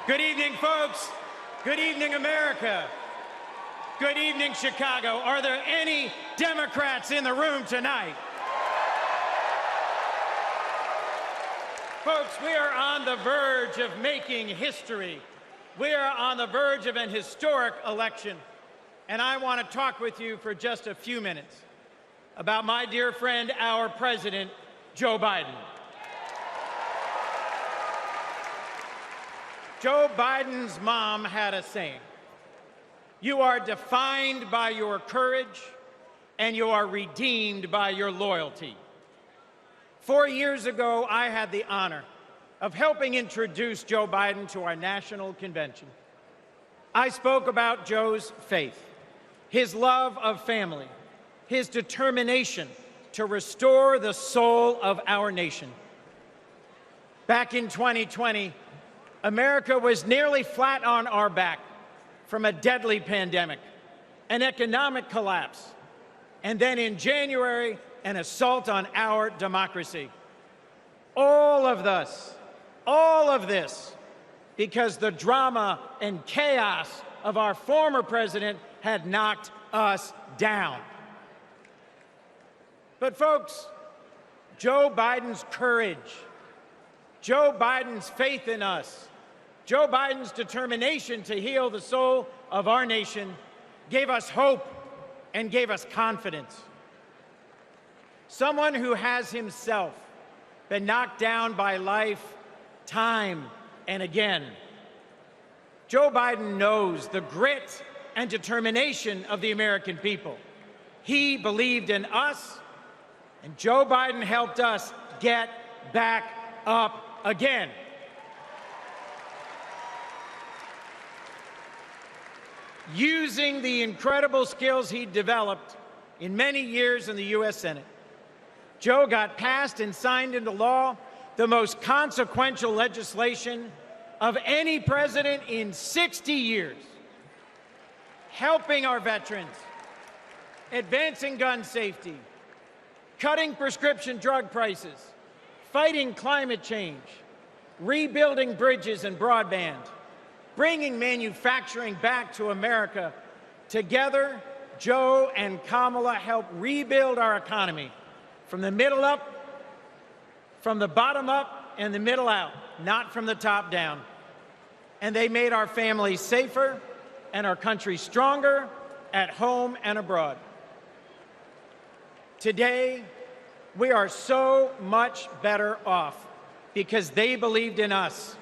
Good evening, folks. Good evening, America. Good evening, Chicago. Are there any Democrats in the room tonight? Folks, we are on the verge of making history. We are on the verge of an historic election. And I want to talk with you for just a few minutes about my dear friend, our president, Joe Biden. Joe Biden's mom had a saying: "You are defined by your courage, and you are redeemed by your loyalty." 4 years ago, I had the honor of helping introduce Joe Biden to our national convention. I spoke about Joe's faith, his love of family, his determination to restore the soul of our nation. Back in 2020, America was nearly flat on our back from a deadly pandemic, an economic collapse, and then in January, an assault on our democracy. All of this, because the drama and chaos of our former president had knocked us down. But folks, Joe Biden's courage, Joe Biden's faith in us, Joe Biden's determination to heal the soul of our nation gave us hope and gave us confidence. Someone who has himself been knocked down by life time and again. Joe Biden knows the grit and determination of the American people. He believed in us, and Joe Biden helped us get back up again. Using the incredible skills he developed in many years in the U.S. Senate, Joe got passed and signed into law the most consequential legislation of any president in 60 years, helping our veterans, advancing gun safety, cutting prescription drug prices, fighting climate change, rebuilding bridges and broadband, bringing manufacturing back to America. Together, Joe and Kamala helped rebuild our economy from the middle up, from the bottom up, and the middle out, not from the top down. And they made our families safer and our country stronger at home and abroad. Today, we are so much better off because they believed in us,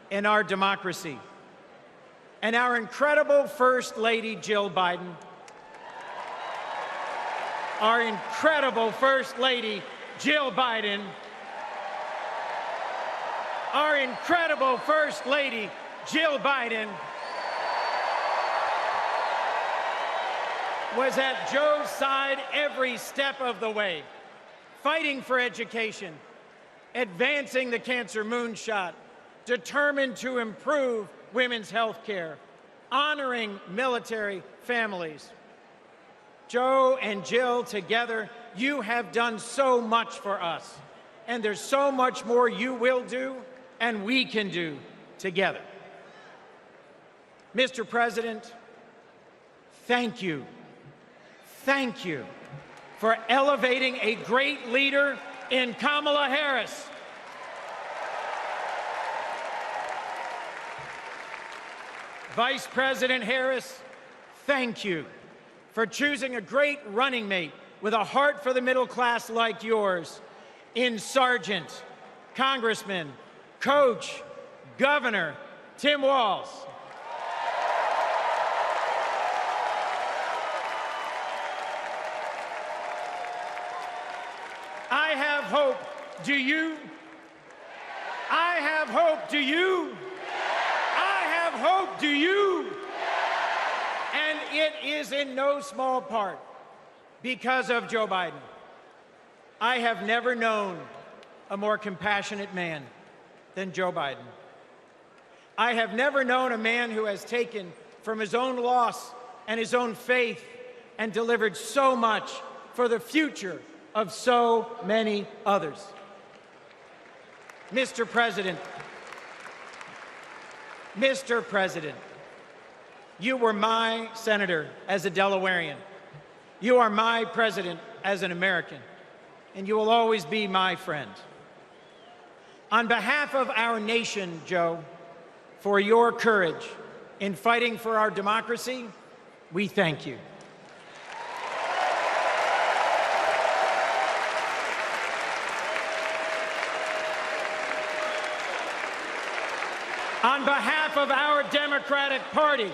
in our democracy. And our incredible First Lady, Jill Biden, our incredible First Lady, Jill Biden, our incredible First Lady, Jill Biden, was at Joe's side every step of the way, fighting for education, advancing the cancer moonshot, determined to improve women's health care, honoring military families. Joe and Jill, together, you have done so much for us, and there's so much more you will do and we can do together. Mr. President, thank you. Thank you for elevating a great leader in Kamala Harris. Vice President Harris, thank you for choosing a great running mate with a heart for the middle class like yours in Sergeant, Congressman, Coach, Governor Tim Walz. I have hope. Do you? I have hope. Do you? I have hope. Do you? And it is in no small part because of Joe Biden. I have never known a more compassionate man than Joe Biden. I have never known a man who has taken from his own loss and his own faith and delivered so much for the future of so many others. Mr. President, Mr. President, you were my senator as a Delawarean. You are my president as an American, and you will always be my friend. On behalf of our nation, Joe, for your courage in fighting for our democracy, we thank you. On behalf of our Democratic Party,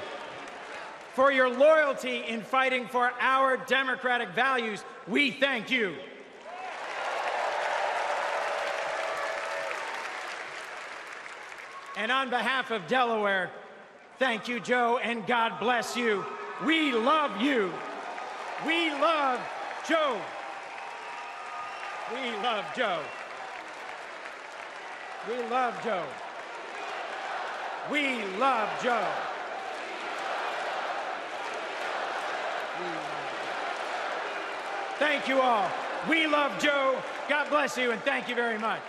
for your loyalty in fighting for our democratic values, we thank you. And on behalf of Delaware, thank you, Joe, and God bless you. We love you. We love Joe. We love Joe. We love Joe. We love Joe. Thank you all. We love Joe. God bless you, and thank you very much.